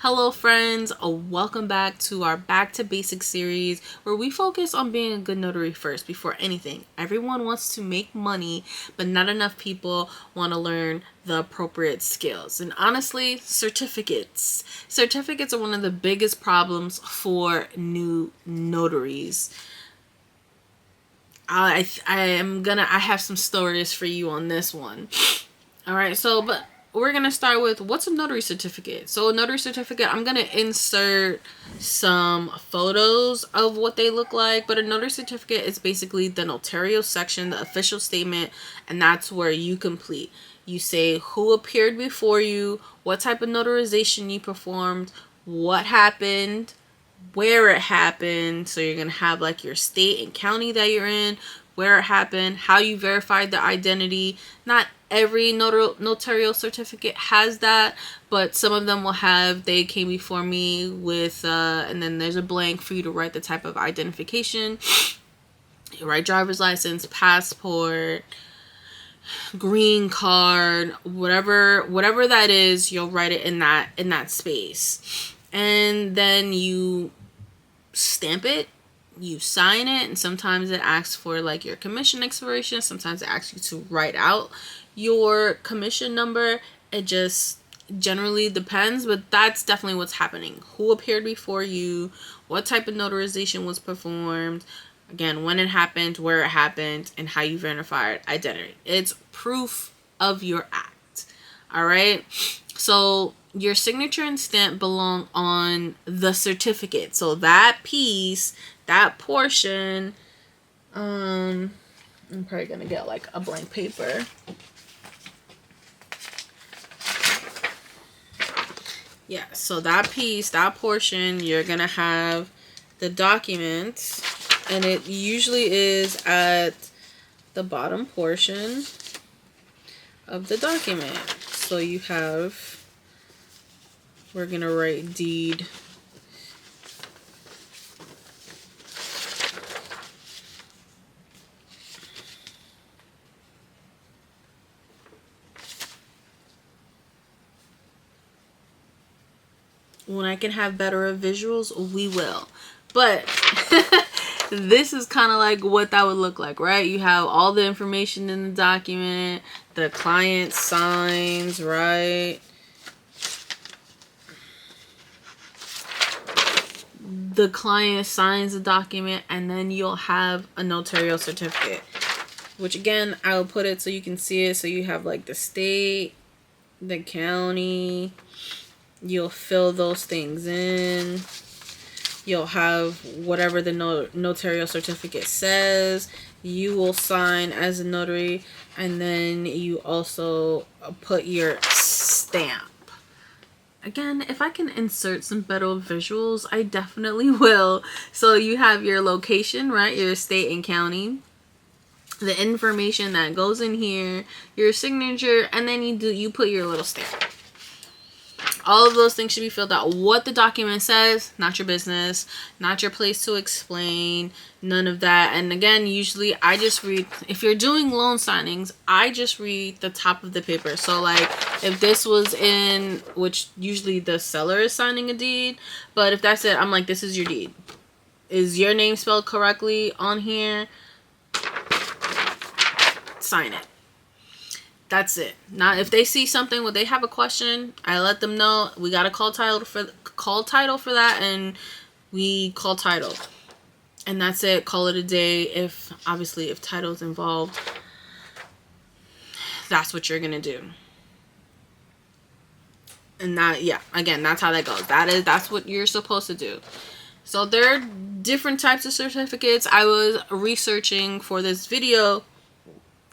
Hello friends, welcome back to our Back to Basics series where we focus on being a good notary first before anything. Everyone wants to make money, but not enough people want to learn the appropriate skills. And honestly, certificates. Certificates are one of the biggest problems for new notaries. I have some stories for you on this one. All right, but we're going to start with what's a notary certificate. So a notary certificate, I'm going to insert some photos of what they look like. But a notary certificate is basically the notarial section, the official statement, and that's where you complete. You say who appeared before you, what type of notarization you performed, what happened, where it happened. So you're going to have like your state and county that you're in, where it happened, how you verified the identity. Not every notarial certificate has that, but some of them will have they came before me with and then there's a blank for you to write the type of identification. You write driver's license, passport, green card, whatever that is, you'll write it in that space. And then you stamp it, you sign it, and sometimes it asks for like your commission expiration, sometimes it asks you to write out your commission number. It just generally depends, but that's definitely what's happening. Who appeared before you, what type of notarization was performed, again, when it happened, where it happened, and how you verified identity. It's proof of your act. All right, so your signature and stamp belong on the certificate. So that piece, that portion, I'm probably gonna get like a blank paper. Yeah, so that piece, that portion, you're gonna have the document, and it usually is at the bottom portion of the document. So you have, we're gonna write deed. When I can have better visuals, we will. But this is kind of like what that would look like, right? You have all the information in the document. The client signs, right? The client signs the document, and then you'll have a notarial certificate, which again, I will put it so you can see it. So you have like the state, the county. You'll fill those things in. You'll have whatever the notarial certificate says. You will sign as a notary, and then you also put your stamp. Again, if I can insert some better visuals, I definitely will. So you have your location, right? Your state and county. The information that goes in here, your signature, and then you put your little stamp. All of those things should be filled out. What the document says, not your business, not your place to explain, none of that. And again, usually I just read, if you're doing loan signings, I just read the top of the paper. So like if this was in, which usually the seller is signing a deed, but if that's it, I'm like, this is your deed. Is your name spelled correctly on here? Sign it. That's it. Now, if they see something where they have a question, I let them know. We got to call title for that, and we call title, and that's it. Call it a day. If title's involved, that's what you're gonna do. And that, yeah, again, that's how that goes. That's what you're supposed to do. So there are different types of certificates. I was researching for this video.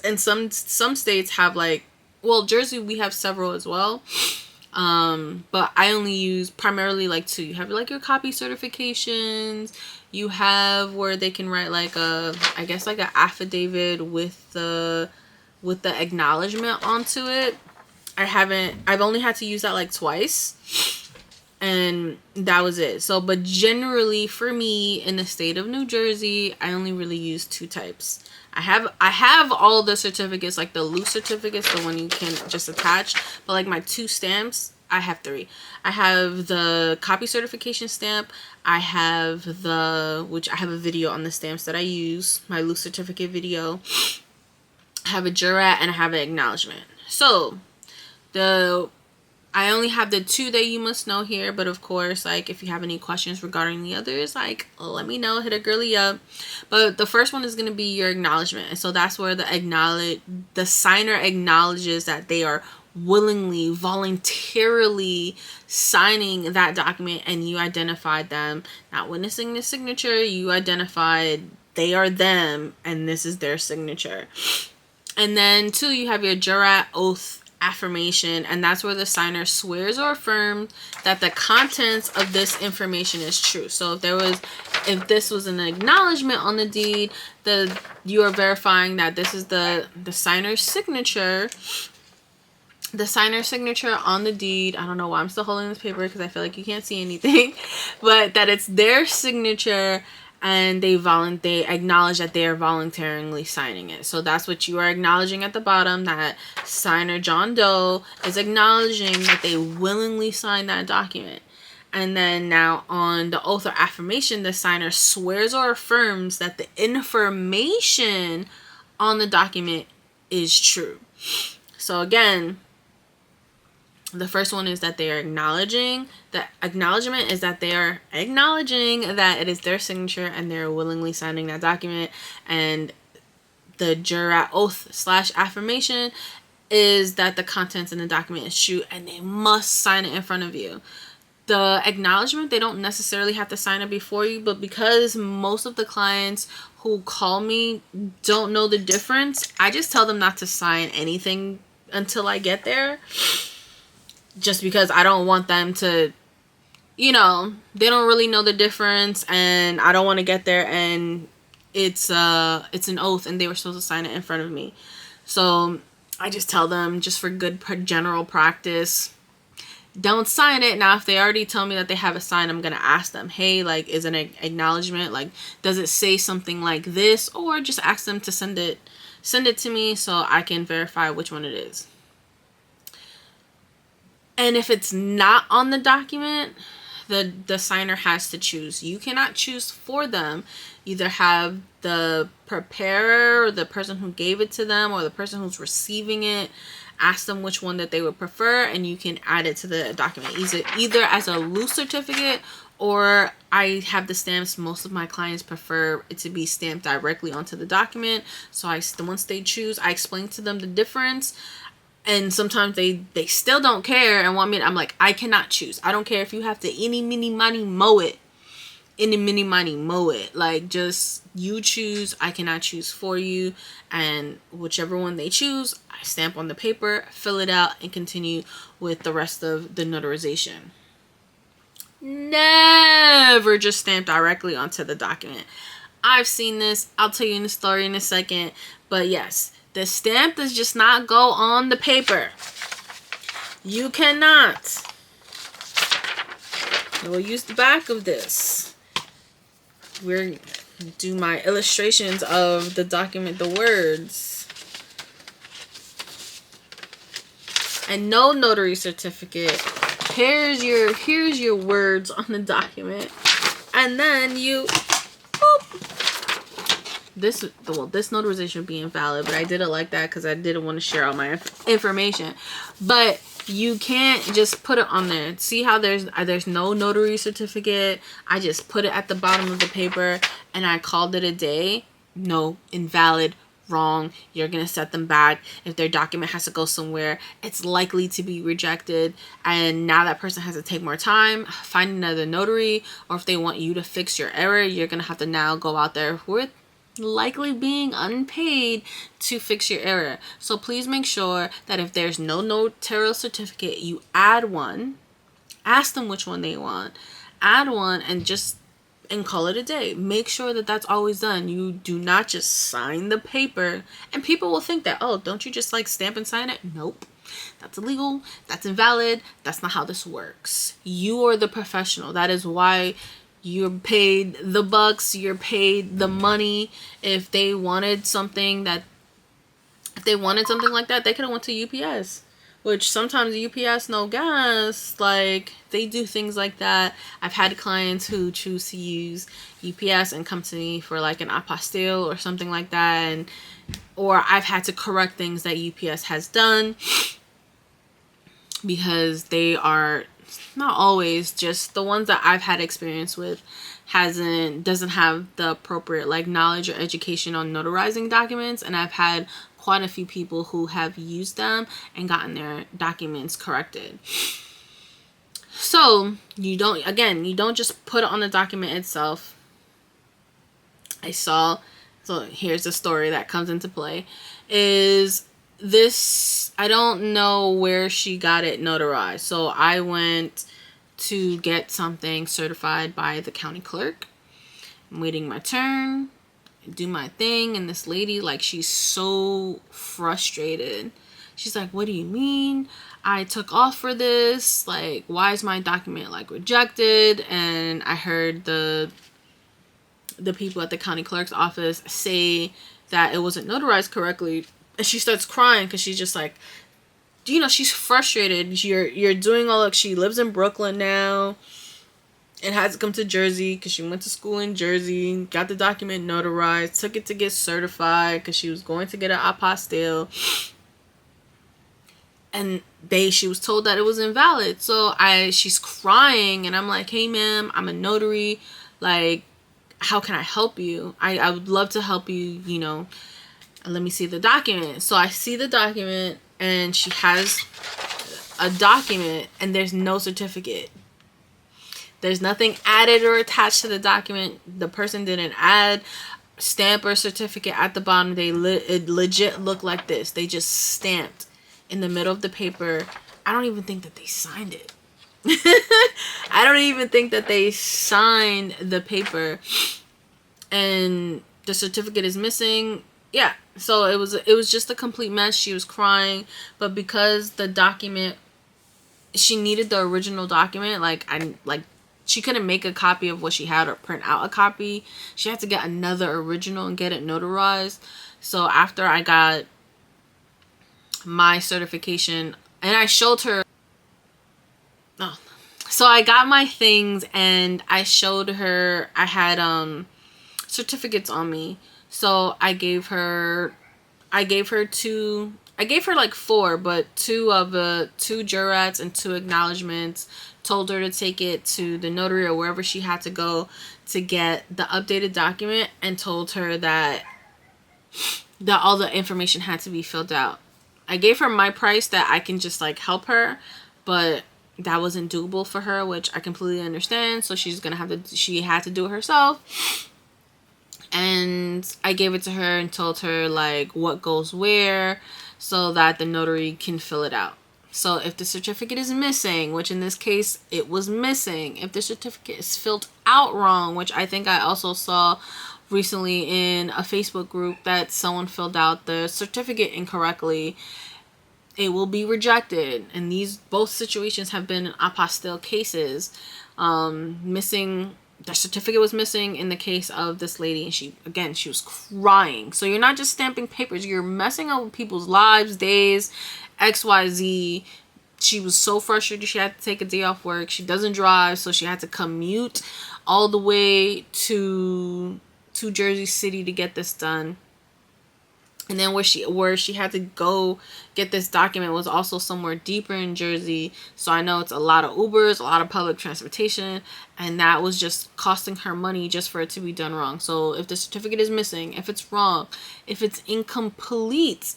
And some states have like, well, Jersey, we have several as well. But I only use primarily like two. You have like your copy certifications. You have where they can write like an affidavit with the acknowledgement onto it. I've only had to use that like twice. And that was it. So, but generally for me in the state of New Jersey, I only really use two types. I have all the certificates, like the loose certificates, the one you can just attach, but like my two stamps, I have three. I have the copy certification stamp. I have which I have a video on the stamps that I use, my loose certificate video. I have a jurat and I have an acknowledgement. So I only have the two that you must know here, but of course, like, if you have any questions regarding the others, like, let me know, hit a girly up. But the first one is going to be your acknowledgement. And so that's where the signer acknowledges that they are willingly, voluntarily signing that document, and you identified them, not witnessing the signature, you identified they are them, and this is their signature. And then two, you have your jurat oath affirmation, and that's where the signer swears or affirms that the contents of this information is true. So if this was an acknowledgement on the deed, you are verifying that this is the signer's signature. The signer's signature on the deed. I don't know why I'm still holding this paper because I feel like you can't see anything, but that it's their signature, and they acknowledge that they are voluntarily signing it. So that's what you are acknowledging at the bottom, that signer John Doe is acknowledging that they willingly signed that document. And then now on the oath or affirmation, the signer swears or affirms that the information on the document is true. So again, the first one is that they are acknowledging. The acknowledgement is that they are acknowledging that it is their signature and they're willingly signing that document. And the jurat oath / affirmation is that the contents in the document is true and they must sign it in front of you. The acknowledgement, they don't necessarily have to sign it before you, but because most of the clients who call me don't know the difference, I just tell them not to sign anything until I get there. Just because I don't want them to, they don't really know the difference, and I don't want to get there and it's an oath and they were supposed to sign it in front of me. So I just tell them, just for good general practice, don't sign it. Now, if they already tell me that they have a sign, I'm going to ask them, hey, like, is an acknowledgement, like, does it say something like this? Or just ask them to send it to me so I can verify which one it is. And if it's not on the document, the signer has to choose. You cannot choose for them. Either have the preparer or the person who gave it to them or the person who's receiving it ask them which one that they would prefer, and you can add it to the document either as a loose certificate, or I have the stamps. Most of my clients prefer it to be stamped directly onto the document. So once they choose, I explain to them the difference. And sometimes they still don't care and want me to, I'm like, I cannot choose. I don't care if you have to any, mini, money, mow it. Any, mini, money, mow it. Like, just, you choose. I cannot choose for you. And whichever one they choose, I stamp on the paper, fill it out, and continue with the rest of the notarization. Never just stamp directly onto the document. I've seen this. I'll tell you in the story in a second. But yes, the stamp does just not go on the paper. You cannot. We'll use the back of this. We're do my illustrations of the document, the words. And no notary certificate. Here's your words on the document. And then you this notarization would be invalid, but I did it like that because I didn't want to share all my information. But you can't just put it on there. See how there's no notary certificate? I just put it at the bottom of the paper and I called it a day. No, invalid, wrong. You're gonna set them back. If their document has to go somewhere, it's likely to be rejected, and now that person has to take more time, find another notary, or if they want you to fix your error, you're gonna have to now go out there with likely being unpaid to fix your error. So please make sure that if there's no notarial certificate, you add one. Ask them which one they want. Add one and call it a day. Make sure that that's always done. You do not just sign the paper, and people will think that, oh, don't you just like stamp and sign it? Nope. That's illegal. That's invalid. That's not how this works. You are the professional. That is why you're paid the bucks, you're paid the money. If they wanted something like that, they could have went to UPS which sometimes UPS no gas, like they do things like that. I've had clients who choose to use UPS and come to me for like an apostille or something like that, and or I've had to correct things that UPS has done because they are not always, just the ones that I've had experience with doesn't have the appropriate like knowledge or education on notarizing documents, and I've had quite a few people who have used them and gotten their documents corrected. So you don't just put it on the document itself. So here's the story that comes into play. Is this, I don't know where she got it notarized. So I went to get something certified by the county clerk. I'm waiting my turn, do my thing, and this lady, like, she's so frustrated. She's like, what do you mean? I took off for this. Like, why is my document like rejected? And I heard the people at the county clerk's office say that it wasn't notarized correctly. And she starts crying because she's just like, she's frustrated. You're doing all, like, she lives in Brooklyn now and had to come to Jersey because she went to school in Jersey, got the document notarized, took it to get certified because she was going to get an apostille. And she was told that it was invalid. So she's crying, and I'm like, hey ma'am, I'm a notary. Like, how can I help you? I would love to help you, let me see the document. So I see the document, and she has a document, and there's no certificate. There's nothing added or attached to the document. The person didn't add stamp or certificate at the bottom. It legit looked like this. They just stamped in the middle of the paper. I don't even think that they signed it. I don't even think that they signed the paper, and the certificate is missing. Yeah, so it was just a complete mess. She was crying, but because the document, she needed the original document, she couldn't make a copy of what she had or print out a copy. She had to get another original and get it notarized. So after I got my certification, and I showed her, so I got my things and I showed her I had certificates on me. So I gave her like 4, but 2 jurats and 2 acknowledgments. Told her to take it to the notary or wherever she had to go to get the updated document, and told her that all the information had to be filled out. I gave her my price that I can just like help her, but that wasn't doable for her, which I completely understand. So she had to do it herself. And I gave it to her and told her like what goes where so that the notary can fill it out. So if the certificate is missing, which in this case it was missing, if the certificate is filled out wrong, which I think I also saw recently in a Facebook group that someone filled out the certificate incorrectly, it will be rejected. And both situations have been apostille cases. The certificate was missing in the case of this lady, and she was crying. So you're not just stamping papers, you're messing up with people's lives, days, XYZ. She was so frustrated she had to take a day off work. She doesn't drive, so she had to commute all the way to Jersey City to get this done. And then where she had to go get this document was also somewhere deeper in Jersey. So I know it's a lot of Ubers, a lot of public transportation, and that was just costing her money just for it to be done wrong. So if the certificate is missing, if it's wrong, if it's incomplete,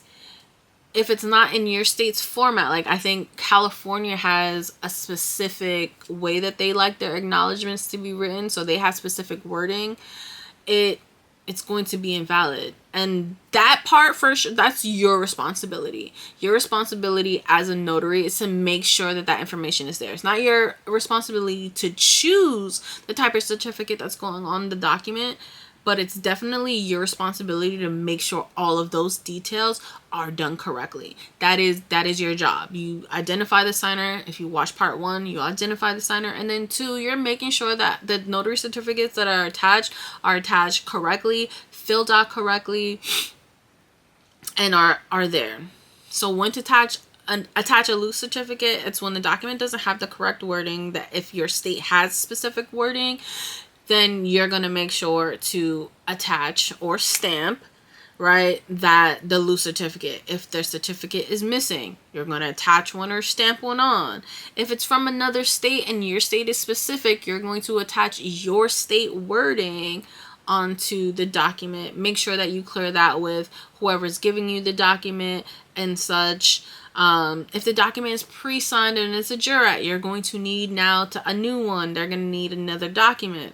if it's not in your state's format, like I think California has a specific way that they like their acknowledgments to be written, so they have specific wording, it's going to be invalid. And that part, for sure, that's your responsibility. Your responsibility as a notary is to make sure that information is there. It's not your responsibility to choose the type of certificate that's going on the document, but it's definitely your responsibility to make sure all of those details are done correctly. That is your job. You identify the signer. If you watch part 1, you identify the signer, and then 2, you're making sure that the notary certificates that are attached correctly, filled out correctly, and are there. So when to attach attach a loose certificate. It's when the document doesn't have the correct wording. That if your state has specific wording, then you're going to make sure to attach or stamp, right, that the loose certificate. If the certificate is missing, you're going to attach one or stamp one on. If it's from another state and your state is specific, you're going to attach your state wording onto the document. Make sure that you clear that with whoever's giving you the document and such. If the document is pre-signed and it's a jurat, you're going to need now a new one. They're going to need another document.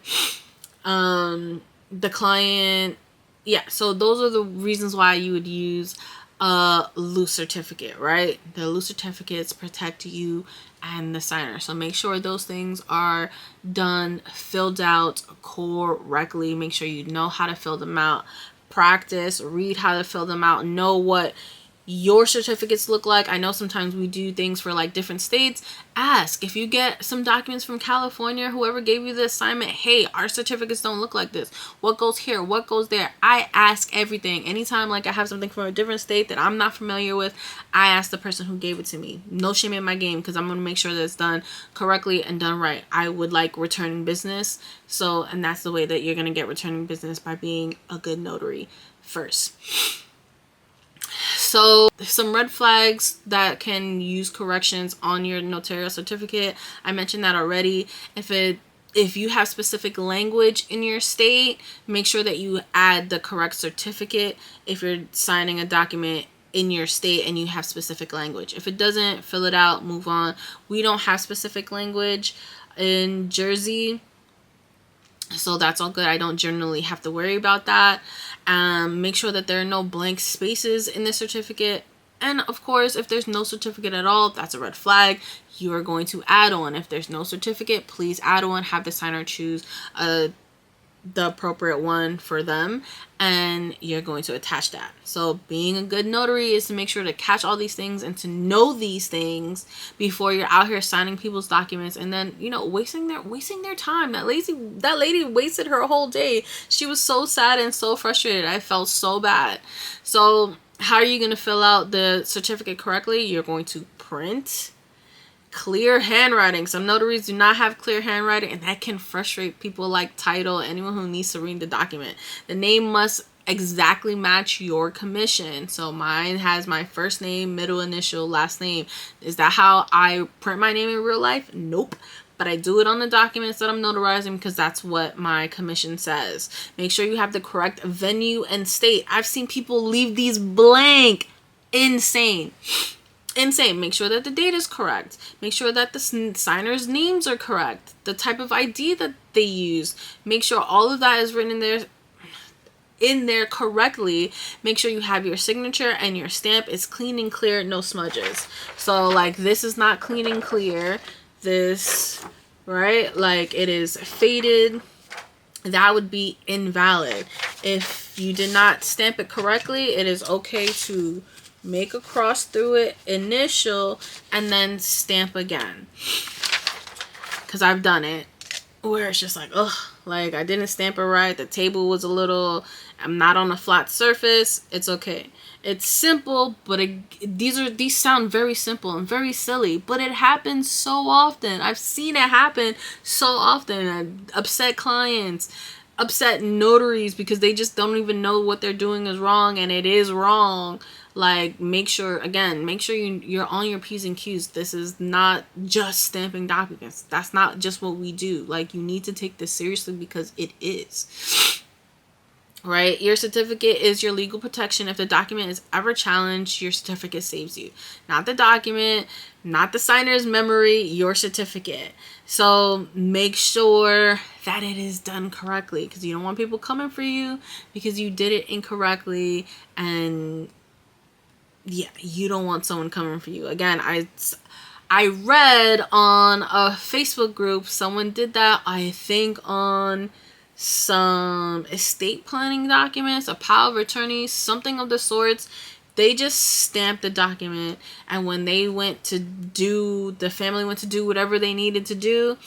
The client, yeah, so those are the reasons why you would use a loose certificate, right? The loose certificates protect you and the signer. So make sure those things are done, filled out correctly. Make sure you know how to fill them out. Practice, read how to fill them out, know what your certificates look like. I know sometimes we do things for like different states. Ask if you get some documents from California, whoever gave you the assignment, hey, our certificates don't look like this. What goes here? What goes there? I ask everything. Anytime like I have something from a different state that I'm not familiar with, I ask the person who gave it to me. No shame in my game, because I'm going to make sure that it's done correctly and done right. I would like returning business. So, and that's the way that you're going to get returning business, by being a good notary first. So some red flags that can use corrections on your notarial certificate. I mentioned that already. If you have specific language in your state, make sure that you add the correct certificate if you're signing a document in your state and you have specific language. If it doesn't, fill it out, move on. We don't have specific language in Jersey, so that's all good. I don't generally have to worry about that. Make sure that there are no blank spaces in the certificate. And of course, if there's no certificate at all, that's a red flag. You are going to add one. If there's no certificate, please add one. Have the signer choose the appropriate one for them, and you're going to attach that. So being a good notary is to make sure to catch all these things and to know these things before you're out here signing people's documents and then, you know, wasting their time. That lady wasted her whole day. She was so sad and so frustrated. I felt so bad. So how are you going to fill out the certificate correctly? You're going to print clear handwriting. Some notaries do not have clear handwriting, and that can frustrate people like title, anyone who needs to read the document. The name must exactly match your commission. So mine has my first name, middle initial, last name. Is that how I print my name in real life? Nope. But I do it on the documents that I'm notarizing because that's what my commission says. Make sure you have the correct venue and state. I've seen people leave these blank. Insane. Make sure that the date is correct. Make sure that the signers' names are correct. The type of ID that they use. Make sure all of that is written in there correctly. Make sure you have your signature and your stamp is clean and clear, no smudges. So like this is not clean and clear. This, right? Like it is faded. That would be invalid. If you did not stamp it correctly, it is okay to make a cross through it, initial, and then stamp again. Because I've done it where it's just like, ugh, like I didn't stamp it right. The table was I'm not on a flat surface. It's okay. It's simple, but these sound very simple and very silly, but it happens so often. I've seen it happen so often. I upset clients, upset notaries because they just don't even know what they're doing is wrong, and it is wrong. Like, make sure you're on your P's and Q's. This is not just stamping documents. That's not just what we do. Like, you need to take this seriously because it is. Right? Your certificate is your legal protection. If the document is ever challenged, your certificate saves you. Not the document, not the signer's memory, your certificate. So make sure that it is done correctly, because you don't want people coming for you because you did it incorrectly, and yeah, you don't want someone coming for you. Again, I read on a Facebook group, someone did that, I think on some estate planning documents, a power of attorney, something of the sorts. They just stamped the document, and when they the family went to do whatever they needed to do,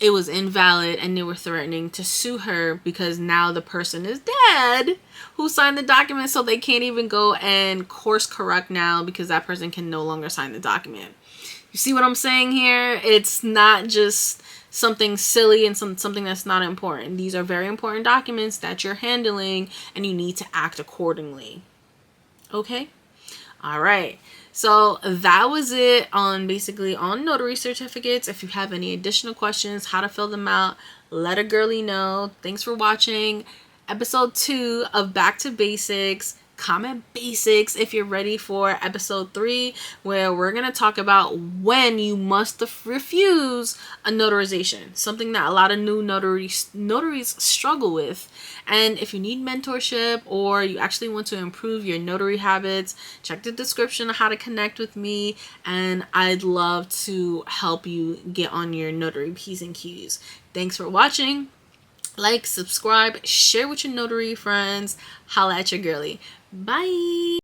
it was invalid and they were threatening to sue her because now the person is dead who signed the document, so they can't even go and course correct now because that person can no longer sign the document. You see what I'm saying here? It's not just something silly and something that's not important. These are very important documents that you're handling and you need to act accordingly. Okay? All right. So that was it on basically on notary certificates. If you have any additional questions, how to fill them out, let a girly know. Thanks for watching episode 2 of Back to Basics. Comment basics if you're ready for episode 3, where we're going to talk about when you must refuse a notarization, something that a lot of new notaries struggle with. And if you need mentorship or you actually want to improve your notary habits, check the description on how to connect with me, and I'd love to help you get on your notary P's and Q's. Thanks for watching. Like, subscribe, share with your notary friends. Holla at your girly. Bye.